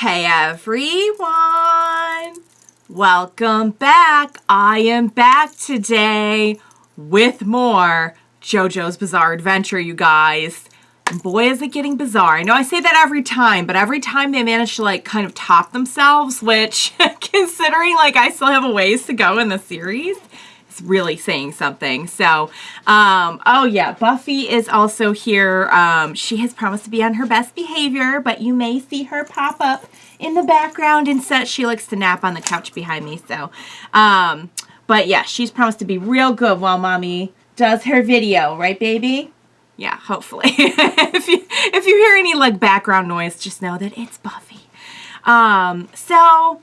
Hey everyone! Welcome back. I am back today with more JoJo's Bizarre Adventure, you guys. And boy, is it getting bizarre. I know I say that every time, but every time they manage to like kind of top themselves, which considering like I still have a ways to go in the series, it's really saying something. So, oh yeah, Buffy is also here. She has promised to be on her best behavior, but you may see her pop up in the background and such. She likes to nap on the couch behind me. So, but yeah, she's promised to be real good while Mommy does her video, right, baby? Yeah, hopefully. if you hear any like background noise, just know that it's Buffy. So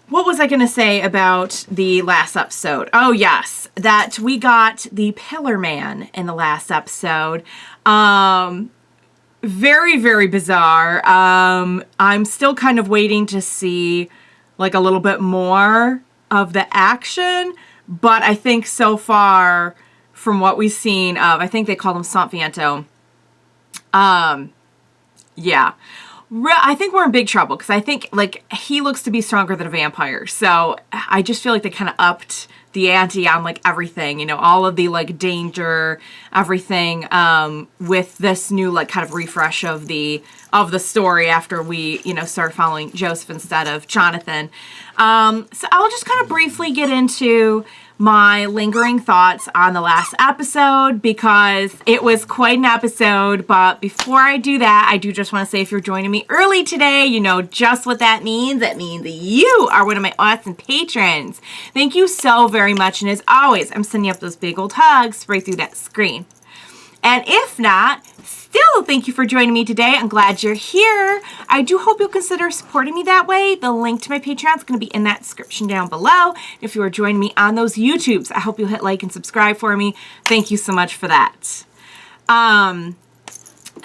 what was I going to say about the last episode? Oh, yes, that we got the Pillar Man in the last episode. Very, very bizarre. I'm still kind of waiting to see like a little bit more of the action, but I think so far from what we've seen of, I think they call him Santviento. Yeah. I think we're in big trouble because I think like he looks to be stronger than a vampire. So I just feel like they kind of upped the ante on like everything, you know, all of the like danger, everything, with this new like kind of refresh of the story after we, you know, started following Joseph instead of Jonathan. So I'll just kind of briefly get into my lingering thoughts on the last episode because it was quite an episode. But before I do that, I do just want to say if you're joining me early today, you know just what that means. That means that you are one of my awesome patrons. Thank you so very much. And as always, I'm sending up those big old hugs right through that screen. And if not, still thank you for joining me today. I'm glad you're here. I do hope you'll consider supporting me that way. The link to my Patreon is going to be in that description down below. If you are joining me on those YouTubes, I hope you'll hit like and subscribe for me. Thank you so much for that.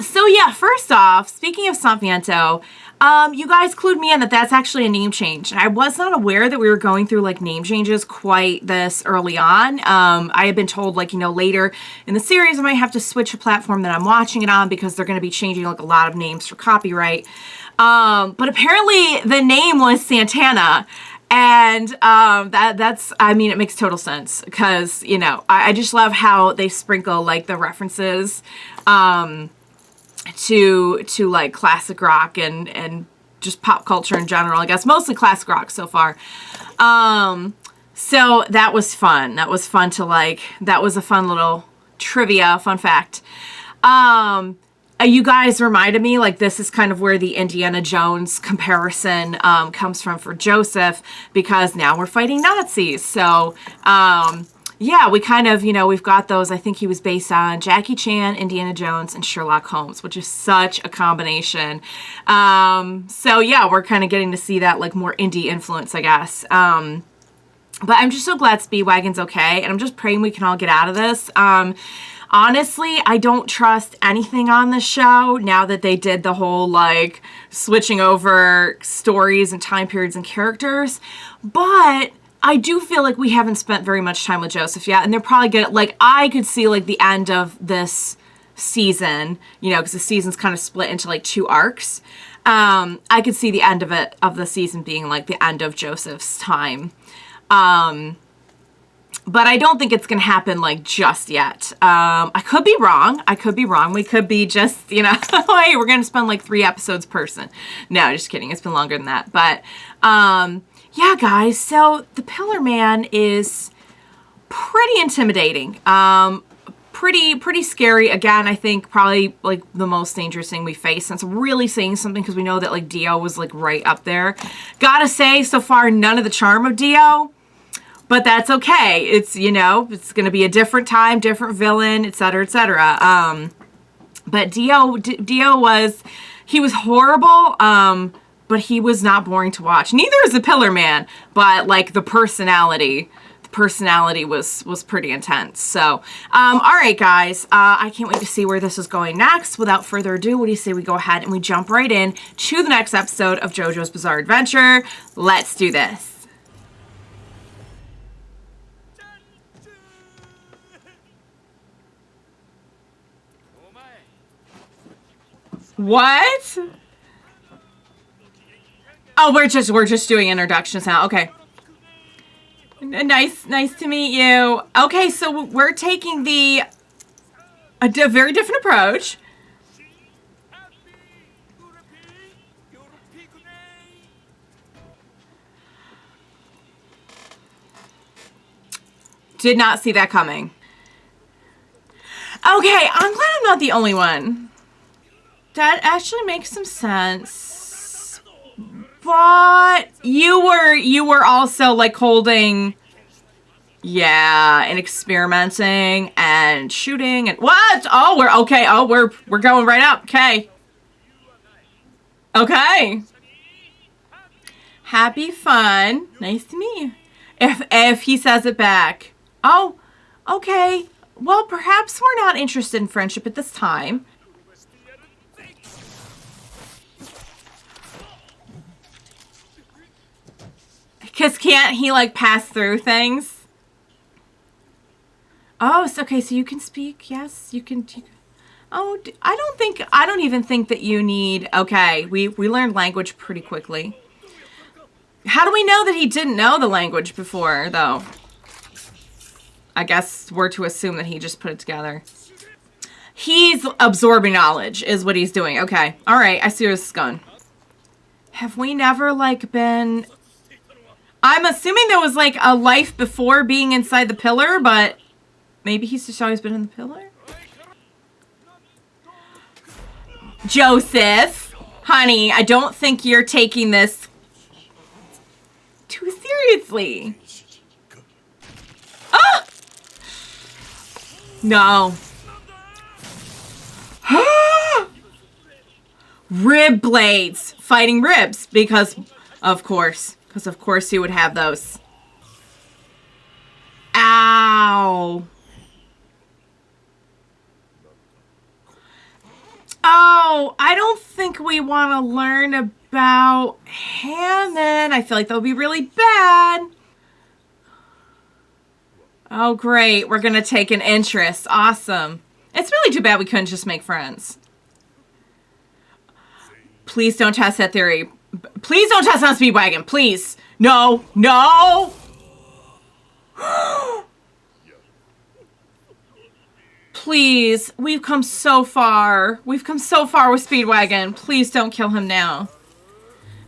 So yeah, first off, speaking of Santviento, you guys clued me in that that's actually a name change. And I was not aware that we were going through like name changes quite this early on. I had been told like, you know, later in the series I might have to switch a platform that I'm watching it on because they're going to be changing like a lot of names for copyright. But apparently the name was Santana. And that's, I mean, it makes total sense because, you know, I just love how they sprinkle like the references to like classic rock and just pop culture in general. I guess mostly classic rock so far. So that was fun. That was fun to like, that was a fun little trivia, fun fact. You guys reminded me like this is kind of where the Indiana Jones comparison comes from for Joseph because now we're fighting Nazis. So yeah, we kind of, you know, we've got those. I think he was based on Jackie Chan, Indiana Jones, and Sherlock Holmes, which is such a combination. So yeah, we're kind of getting to see that like more indie influence, I guess. But I'm just so glad Speedwagon's okay, and I'm just praying we can all get out of this. Honestly, I don't trust anything on this show now that they did the whole like switching over stories and time periods and characters, but I do feel like we haven't spent very much time with Joseph yet, and they're probably good. Like, I could see, like, the end of this season, you know, because the season's kind of split into, like, 2 arcs. I could see the end of it, of the season being, like, the end of Joseph's time. But I don't think it's going to happen, like, just yet. I could be wrong. I could be wrong. We could be just, you know, hey, we're going to spend, like, 3 episodes per person. No, just kidding. It's been longer than that. But, yeah, guys, so the Pillar Man is pretty intimidating. Pretty scary. Again, I think probably like the most dangerous thing we face. And it's really saying something because we know that like Dio was like right up there. Gotta say, so far, none of the charm of Dio, but that's okay. It's, you know, it's gonna be a different time, different villain, etc., etc. But Dio was, he was horrible. But he was not boring to watch. Neither is the Pillar Man, but like the personality was pretty intense. So, all right, guys, I can't wait to see where this is going next. Without further ado, what do you say we go ahead and we jump right in to the next episode of JoJo's Bizarre Adventure? Let's do this. What? Oh, we're just doing introductions now. Okay. Nice to meet you. Okay, so we're taking a very different approach. Did not see that coming. Okay, I'm glad I'm not the only one. That actually makes some sense. But you were also like holding, yeah, and experimenting and shooting and what? Oh, we're okay. Oh, we're going right up. Okay. Okay. Happy fun. Nice to meet you. If he says it back. Oh, okay. Well, perhaps we're not interested in friendship at this time. Because can't he, like, pass through things? Oh, so, okay, so you can speak. Yes, you can. Oh, I don't even think that you need. Okay, we learned language pretty quickly. How do we know that he didn't know the language before, though? I guess we're to assume that he just put it together. He's absorbing knowledge is what he's doing. Okay. All right. I see where this is going. Have we never, like, been... I'm assuming there was, like, a life before being inside the pillar, but maybe he's just always been in the pillar? Joseph, honey, I don't think you're taking this too seriously. Ah! No. Rib blades. Fighting ribs. Because of course you would have those. Ow. Oh, I don't think we want to learn about Hammond. I feel like that would be really bad. Oh, great. We're going to take an interest. Awesome. It's really too bad we couldn't just make friends. Please don't test that theory. Please don't test on Speedwagon. Please. No. No. Please. We've come so far. We've come so far with Speedwagon. Please don't kill him now.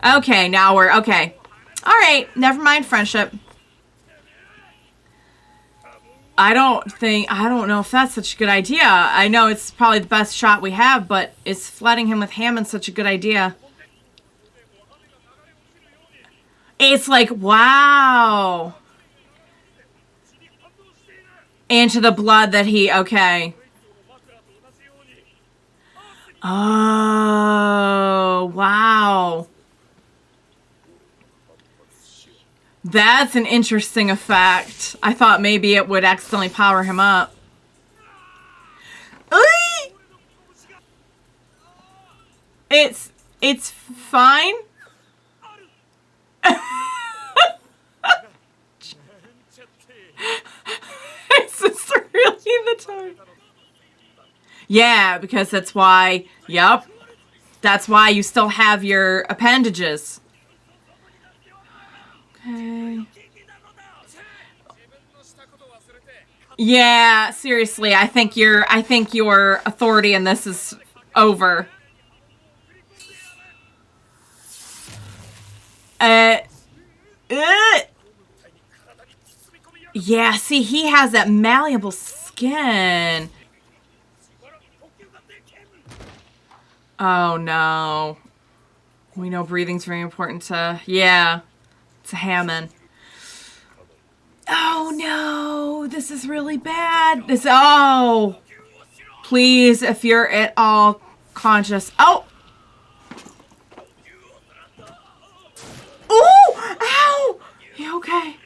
Okay, now we're... Okay. All right. Never mind friendship. I don't know if that's such a good idea. I know it's probably the best shot we have, but is flooding him with Hammond such a good idea? It's like, wow. Into the blood that he, okay. Oh, wow. That's an interesting effect. I thought maybe it would accidentally power him up. It's fine. Is this really the time? Yeah, because that's why, yep. That's why you still have your appendages. Okay. Yeah, seriously, I think your authority in this is over. Yeah, see, he has that malleable skin. Oh, no. We know breathing's very important to... Yeah. It's a Hammond. Oh, no. This is really bad. Oh. Please, if you're at all conscious... Oh! Oh! Ow! You okay?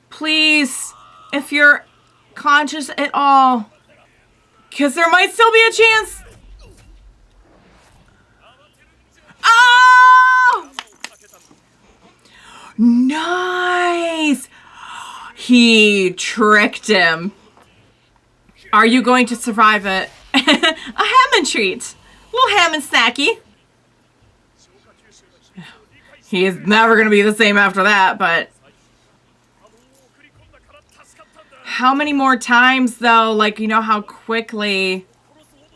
Please, if you're conscious at all. Because there might still be a chance... Oh! Nice! He tricked him. Are you going to survive it? A Hammond treat. Little Hammond snacky. He is never going to be the same after that, but... How many more times, though? Like, you know how quickly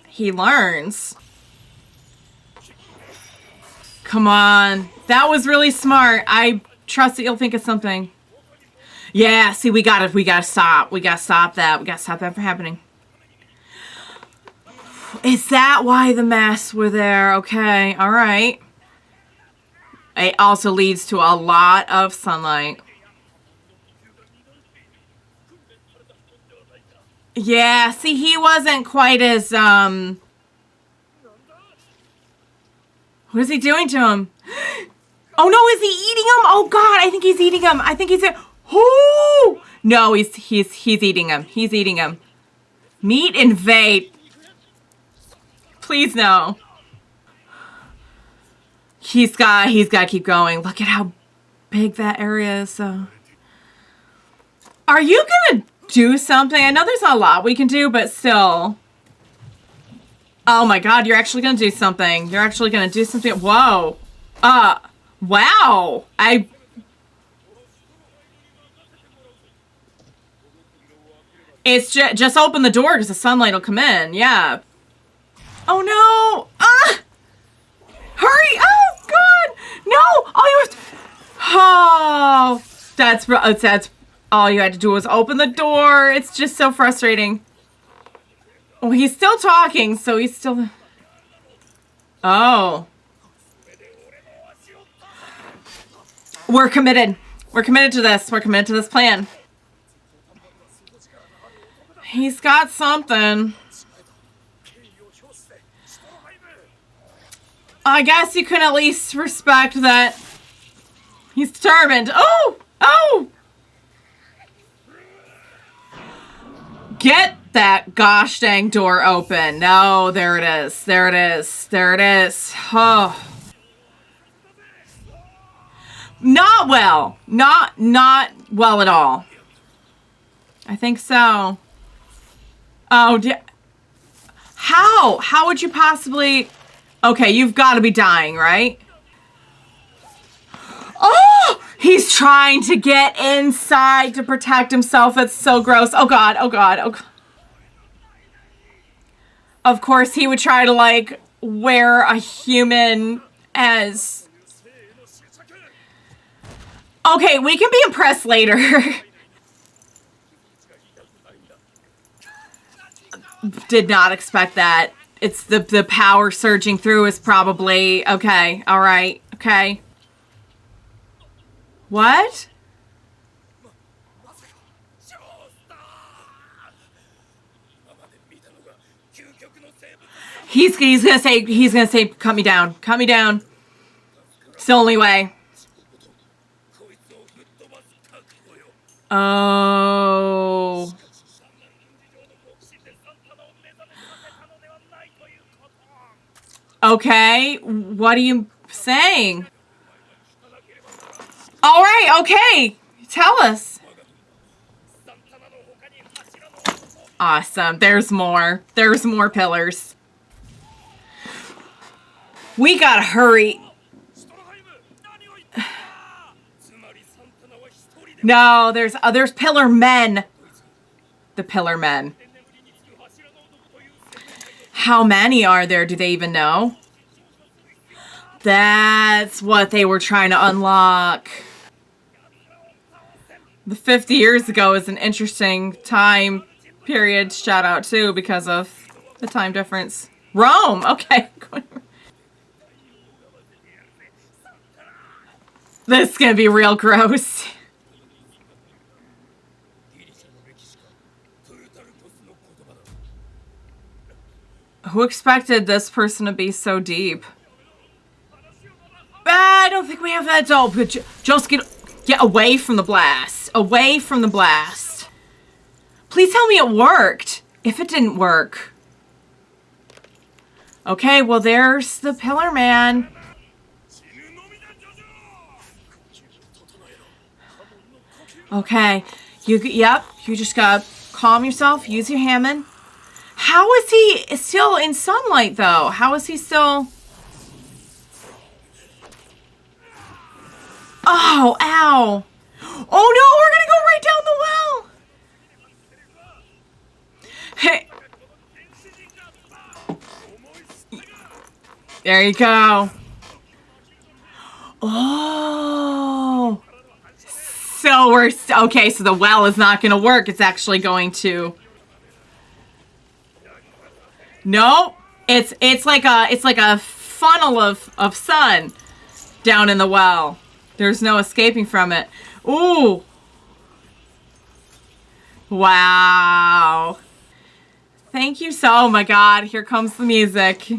he learns. Come on. That was really smart. I trust that you'll think of something. Yeah, see, we gotta stop. We gotta stop that. We gotta stop that from happening. Is that why the masks were there? Okay, alright. It also leads to a lot of sunlight. Yeah, see, he wasn't quite as, what is he doing to him? Oh no, is he eating him? Oh god, I think he's eating him. I think he's, oh! No, he's eating him. He's eating him. Meat and vape. Please no. He's got to keep going. Look at how big that area is. So, are you gonna do something? I know there's not a lot we can do, but still. Oh my god, you're actually gonna do something. You're actually gonna do something. Whoa. Wow. It's just open the door because the sunlight will come in. Yeah. Oh no. Hurry. Oh god. No. Oh, that's all you had to do was open the door. It's just so frustrating. Oh, he's still talking, so he's still... Oh. We're committed. We're committed to this. We're committed to this plan. He's got something. I guess you can at least respect that he's determined. Oh! Oh! Get that gosh dang door open. No, there it is. There it is. There it is. Oh. Not well. Not well at all. I think so. Oh, how? How would you possibly... Okay, you've got to be dying, right? Oh! He's trying to get inside to protect himself. It's so gross. Oh god, oh god, oh god. Of course, he would try to, like, wear a human as... Okay, we can be impressed later. Did not expect that. It's the power surging through is probably... Okay, alright, okay. What? He's gonna say, cut me down. Cut me down. It's the only way. Oh. Okay, what are you saying? All right, okay. Tell us. Awesome. There's more. There's more pillars. We gotta hurry. No, there's pillar men. The pillar men. How many are there? Do they even know? That's what they were trying to unlock. The 50 years ago is an interesting time period shout out too because of the time difference. Rome, okay. This is gonna be real gross. Who expected this person to be so deep? I don't think we have that doll, but just get away from the blast. Away from the blast. Please tell me it worked. If it didn't work. Okay, well there's the pillar man. Okay. You just gotta calm yourself, use your Hammond. How is he still in sunlight though? How is he still... Oh, ow. Oh no, we're gonna go right down the well. Hey. There you go. Oh. So we're okay, so the well is not gonna work. It's actually going to. Nope. It's like a funnel of sun down in the well. There's no escaping from it. Ooh. Wow. Thank you so. Oh my God, here comes the music.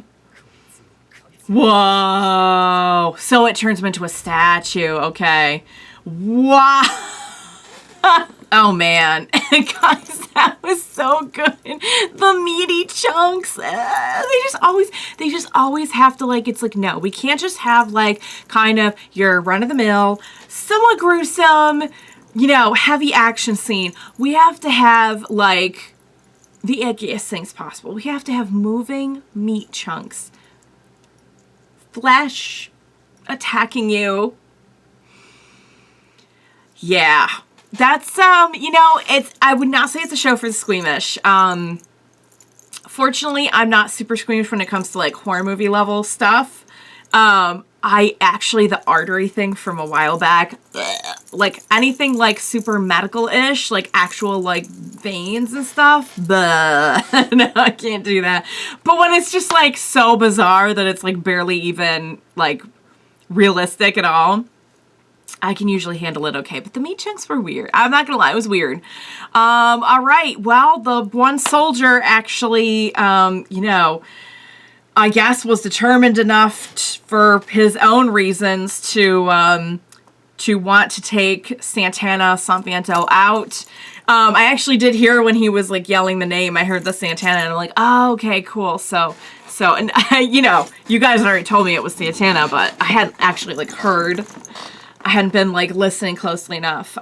Whoa. So it turns him into a statue. Okay. Wow. Oh man. Guys, that was so good. The meaty chunks. They just always have to, like, it's like, no, we can't just have like kind of your run of the mill, somewhat gruesome, you know, heavy action scene. We have to have like the ickiest things possible. We have to have moving meat chunks. Flesh attacking you. Yeah. That's, you know, I would not say it's a show for the squeamish. Fortunately, I'm not super squeamish when it comes to like horror movie level stuff. I actually, the artery thing from a while back, like anything like super medical-ish, like actual like veins and stuff, no, I can't do that. But when it's just like so bizarre that it's like barely even like realistic at all, I can usually handle it okay. But the meat chunks were weird. I'm not gonna lie, it was weird. All right, well, the one soldier actually, you know, I guess was determined enough for his own reasons to want to take Santviento out. I actually did hear when he was like yelling the name, I heard the Santana and I'm like, oh, okay, cool. So, and you know, you guys already told me it was Santana, but I hadn't actually like heard. I hadn't been like listening closely enough.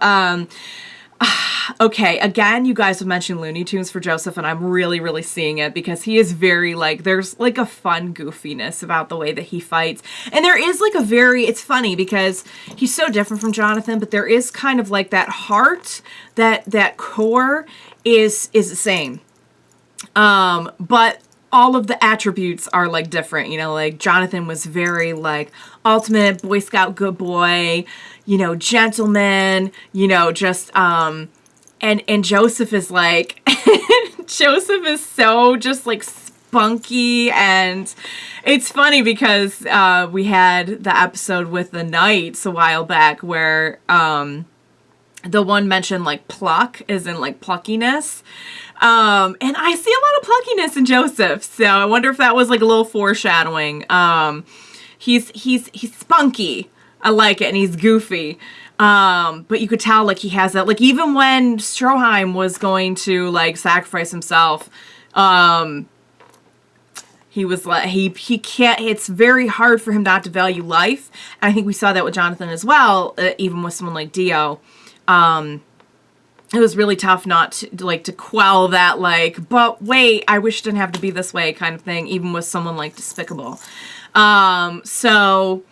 Okay, again, you guys have mentioned Looney Tunes for Joseph, and I'm really, really seeing it because he is very, like, there's, like, a fun goofiness about the way that he fights. And there is, like, it's funny because he's so different from Jonathan, but there is kind of, like, that heart, that core is the same. But all of the attributes are, like, different, you know, like, Jonathan was very, like, ultimate Boy Scout good boy, you know, gentleman, you know, just, and Joseph is like, Joseph is so just like spunky, and it's funny because we had the episode with the knights a while back where the one mentioned like pluck is in like pluckiness. And I see a lot of pluckiness in Joseph, so I wonder if that was like a little foreshadowing. He's spunky. I like it, and he's goofy. But you could tell, like, he has that, like, even when Stroheim was going to, like, sacrifice himself, he was like, he can't, it's very hard for him not to value life. And I think we saw that with Jonathan as well, even with someone like Dio. It was really tough not to, like, to quell that, like, but wait, I wish it didn't have to be this way kind of thing, even with someone like Despicable. So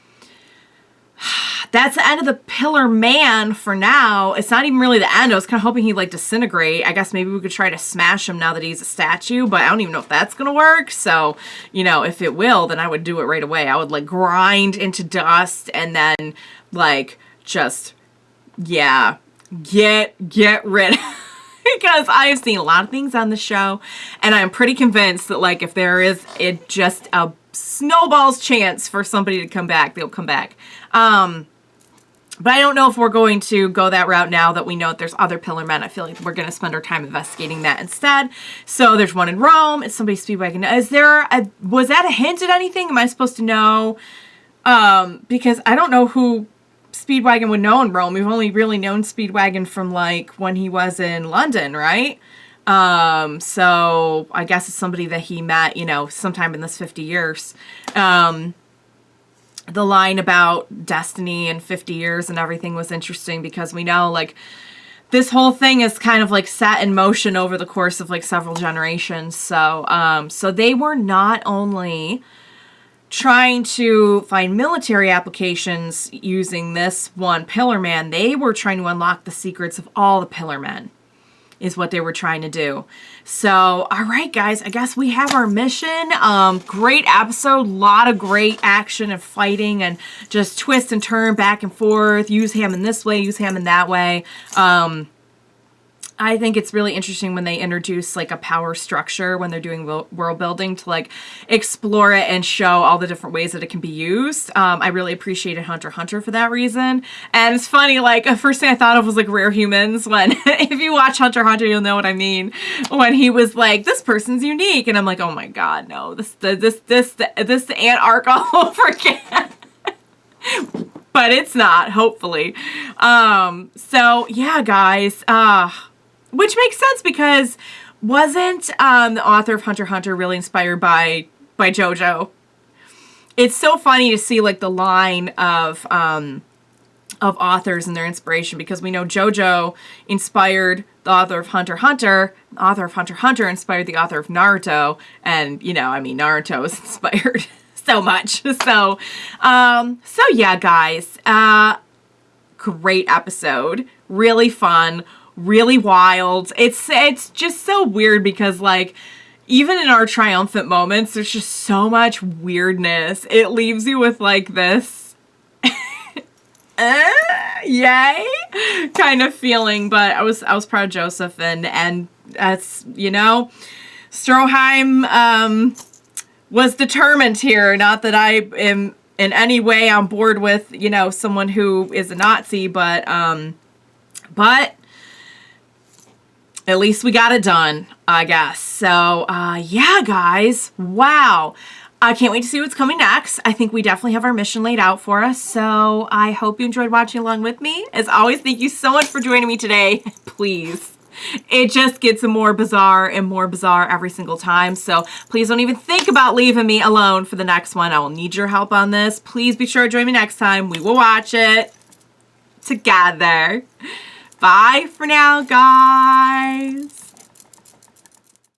that's the end of the Pillar Man for now. It's not even really the end. I was kind of hoping he'd like disintegrate. I guess maybe we could try to smash him now that he's a statue, but I don't even know if that's gonna work. So, you know, if it will, then I would do it right away. I would like grind into dust and then like just, yeah, get rid because I have seen a lot of things on the show, and I'm pretty convinced that like if there is just a snowball's chance for somebody to come back, they'll come back. But I don't know if we're going to go that route now that we know that there's other Pillar Men. I feel like we're going to spend our time investigating that instead. So there's one in Rome. It's somebody speedwagon. Was that a hint at anything? Am I supposed to know? Because I don't know who Speedwagon would know in Rome. We've only really known Speedwagon from like when he was in London, right? So I guess it's somebody that he met, you know, sometime in this 50 years. The line about destiny and 50 years and everything was interesting because we know like this whole thing is kind of like set in motion over the course of like several generations. So, so they were not only trying to find military applications using this one Pillar Man. They were trying to unlock the secrets of all the Pillar Men, is what they were trying to do. So, all right, guys, I guess we have our mission. Great episode, lot of great action and fighting and just twist and turn back and forth, use Hammond this way, use Hammond that way. I think it's really interesting when they introduce like a power structure when they're doing world building to like explore it and show all the different ways that it can be used. I really appreciated Hunter x Hunter for that reason. And it's funny, like the first thing I thought of was like Rare Humans when if you watch Hunter x Hunter, you'll know what I mean. When he was like, this person's unique. And I'm like, oh my God, no, this the Aunt Arc all over again. But it's not, hopefully. So yeah, guys, which makes sense because wasn't the author of Hunter x Hunter really inspired by Jojo? It's so funny to see like the line of authors and their inspiration, because we know Jojo inspired the author of Hunter x Hunter, the author of Hunter x Hunter inspired the author of Naruto, and you know, I mean, Naruto is inspired so much. So yeah, guys, great episode, really fun. Really wild. It's just so weird because like even in our triumphant moments there's just so much weirdness. It leaves you with like this yay kind of feeling, but I was proud of Joseph and that's, you know, Stroheim was determined here. Not that I am in any way on board with, you know, someone who is a Nazi, but at least we got it done, I guess. So, yeah, guys. Wow. I can't wait to see what's coming next. I think we definitely have our mission laid out for us. So, I hope you enjoyed watching along with me. As always, thank you so much for joining me today. Please. It just gets more bizarre and more bizarre every single time. So, please don't even think about leaving me alone for the next one. I will need your help on this. Please be sure to join me next time. We will watch it together. Bye for now, guys.